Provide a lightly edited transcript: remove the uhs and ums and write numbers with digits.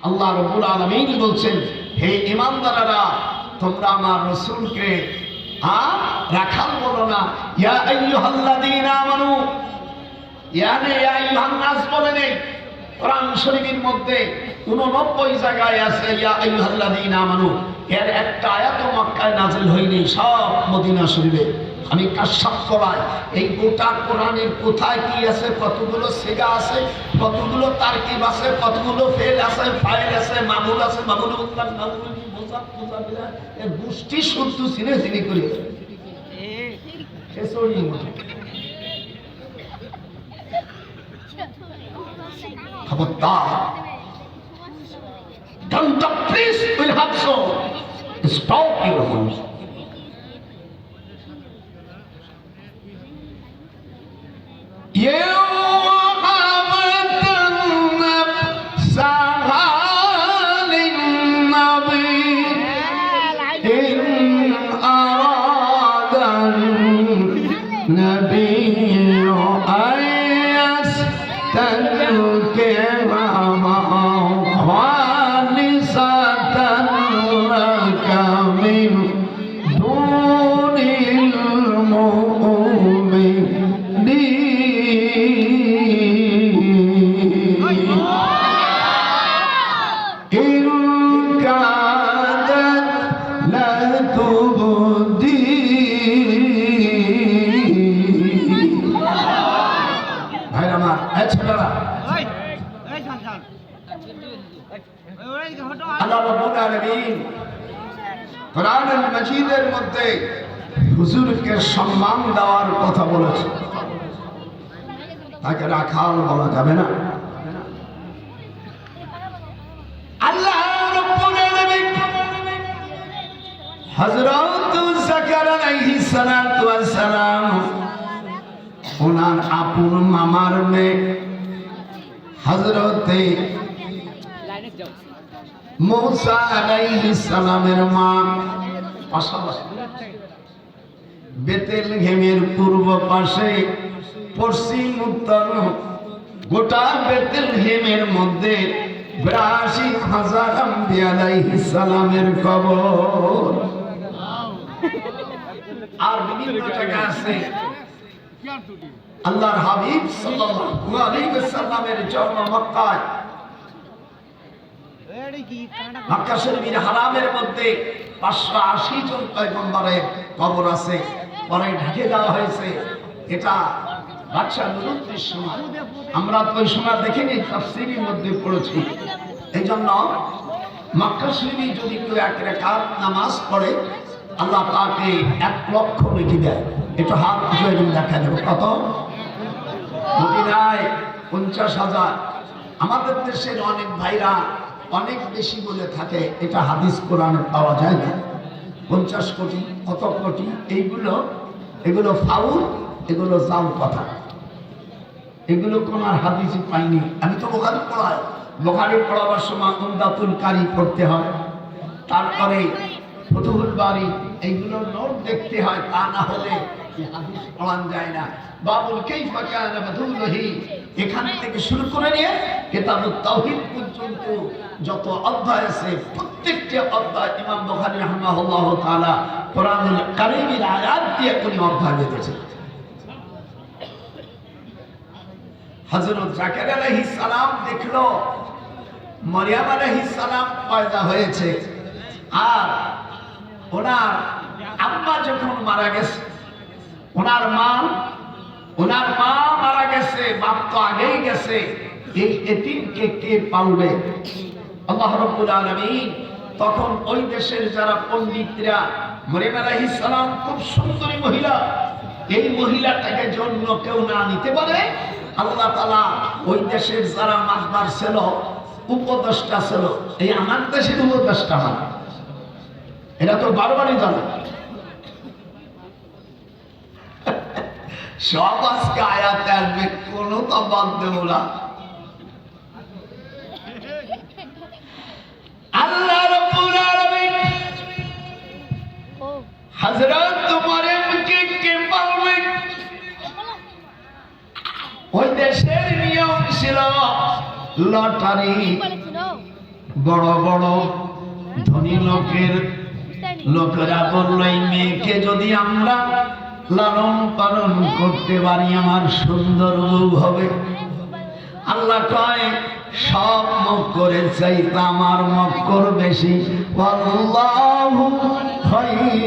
আল্লাহ রাব্বুল আলামিন বলছেন, হে ঈমানদারেরা, তোমরা আমার রাসূলকে রাখাল বলো না। ইয়া আইয়ুহাল্লাযীনা আমানু, ইয়া আইয়ুহান নাস বলে নেই। কোরআন শরীফের মধ্যে 89 জায়গায় আছে ইয়া আইয়ুহাল্লাযীনা আমানু। এর একটা আয়াতও মক্কায় নাযিল হয়নি, সব মদিনা শরীফে। আমি কাশফ করাই এই গোটা কোরআনের কোথায় কি আছে, কতগুলো সিগা আছে, কতগুলো তারকিব আছে, কতগুলো ফেল আছে, ফাইল আছে, মামুল আছে, মামুল মুতলাক, মামুল মুজাফ, মুজাফিলা, এর গোষ্ঠী শুদ্ধ সিনে সিনে করে এসরি মতো খবরদার। Don't the priest will have so stop your house. আল্লাহ রাব্বুল আলামিন কোরআনুল মাজিদের মধ্যে হুজুরকে সম্মান দেওয়ার কথা বলেছে। তাকে রাখাল বলা যাবে না। আল্লাহ রাব্বুল আলামিন হযরত যাকারিয়া আলাইহিস সালাতু ওয়াস সালাম ওনার আপন মামার মেয়ে হযরতে মূসা আলাইহিস সালামের মা পাশাপাশি বেতেলহেমের পূর্ব পাশে পশ্চিম উত্তর গোটা বেতেলহেমের মধ্যে ৮২,০০০ আম্বিয়া আলাইহিস সালামের কবর। আর বিভিন্ন জায়গা আছে আল্লাহর হাবিব সাল্লাল্লাহু আলাইহি ওয়াসাল্লামের জন্ম মক্কায়। মক্কা শরীফের হারামের মধ্যে ৫৮০ জন পয়গম্বরের কবর আছে, পরে ঢেকে দেওয়া হয়েছে। এটা বাদশাহ নুরুদ্দিন সময়, আমরা তো ওই সময় দেখিনি, তাফসীরের মধ্যে পড়েছি। এই জন্য মক্কা শরীফে যদি কেউ ১ রাকাত নামাজ পড়ে আল্লাহ তাকে ১,০০,০০০ নেকি দেয়। এটা হাত উঠে দেখা দেবে কত? মদিনায় ৫০,০০০। আমাদের দেশের অনেক ভাইরা অনেক বেশি বলে থাকে, এটা হাদিস কোরআনে পাওয়া যায় না। ৫০ কোটি, কত কোটি, এগুলো ফাউল, এগুলো জাল কথা, এগুলো কোন আর হাদিসই পাইনি। আমি তো বুখারী পড়াই, বুখারী পড়াবার সময় উমদাতুল কারি পড়তে হয়, তারপরে ফতুহুল বারী, এইগুলো নোট দেখতে হয়, তা না হলে হাদিস পড়ান যায় না। বাবুল কাইফা কানা বাদুলহি, এখান থেকে শুরু করে নিয়ে কিতাবুত তাওহীদ পর্যন্ত যত অধ্যায় আছে, প্রত্যেকটা অধ্যায় ইমাম বুখারী রাহিমাহুল্লাহ তাআলা কোরআনুল কারীমের আয়াত দিয়ে কোন অধ্যায় দিয়েছেন। হযরত যাকারিয়া আলাইহিস সালাম দেখলো মারইয়াম আলাইহিস সালাম পয়দা হয়েছে, আর ওনার আম্মা যখন মারা গেছে, ওনার মা মারা গেছে, বাপ তো আগেই গেছে, এই এতিমকে কে পালবে? আল্লাহ রাব্বুল আলামিন তখন ওই দেশের যারা পণ্ডিতরা, মারইয়াম আলাইহিস সালাম খুব সুন্দরী মহিলা, এই মহিলাটাকে জন্ম কেউ না নিতে পারে, আল্লাহ তাআলা ওই দেশের যারা মাহবার ছিল, উপদেষ্টা ছিল, এই আমার দেশের উপদেষ্টা না, এরা তো বারবারই জানে সব আজকে আয়াতে আসবে, কোন তো বাদ দেব না। আল্লাহ রাব্বুল আলামিন হযরত মারইয়ামকে কে পালবে? ওই দেশের নিয়ম ছিল লটারি, বড় বড় ধনী লোকেরা বলল, এই মেয়েকে যদি আমরা লালন পালন করতে পারি আমার সুন্দর বউ হবে। আল্লাহ কয়, সব মক্করের চাইতে আমার মক্কর বেশি। আল্লাহু খায়রুল